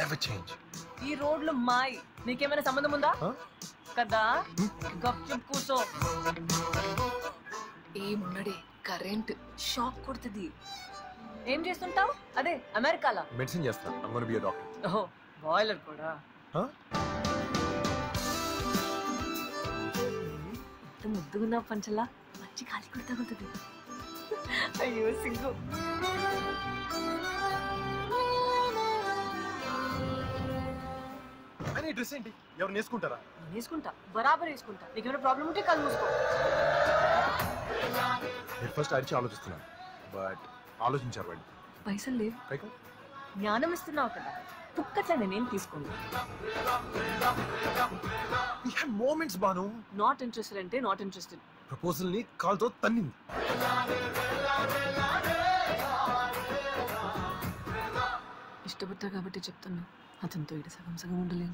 never change. ఈ రోడ్లు మాయ్ నీకేమైనా సంబంధం ఉందా కదా గప్చుప్ కూసో ఏమున్నడే కరెంట్ షాక్ కొడుతుంది ఏం చేస్తుంటావు అదే అమెరికాలా మెడిసిన్ చేస్తా I'm going to be a doctor. ఓహో బాయిలర్ కూడా ఎంత ముద్దుగున్నా పంచలా మంచి గాలి కూడా తగులుతుంది అయ్యో సింగు అని డ్రెస్ ఏంటి ఎవరు నేసుకుంటారా వేసుకుంటా బరాబర్ వేసుకుంటా నీకేమైనా ప్రాబ్లం ఉంటే కళ్ళు మూసుకో నేను ఫస్ట్ అరిచి ఆలోచిస్తున్నాను బట్ ఆలోచించారు వాళ్ళు పైసలు లేవు పైగా జ్ఞానం ఇస్తున్నావు కదా పుక్కట్లా నేనేం తీసుకోను we had moments బాను నాట్ ఇంట్రెస్టెడ్ అంటే నాట్ ఇంట్రెస్టెడ్ ప్రపోజల్ ని కాల్తో తన్నింది ఇష్టపడతా కాబట్టి చెప్తున్నా అతనితో ఇటు సగం సగం ఉండలేను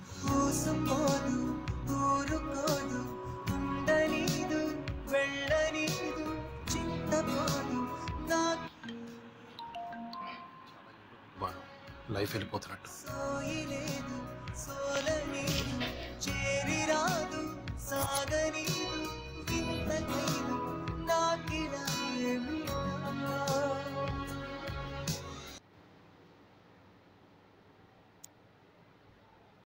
బాను లైఫ్ వెళ్ళిపోతున్నట్టు చేరి రాదు సాగని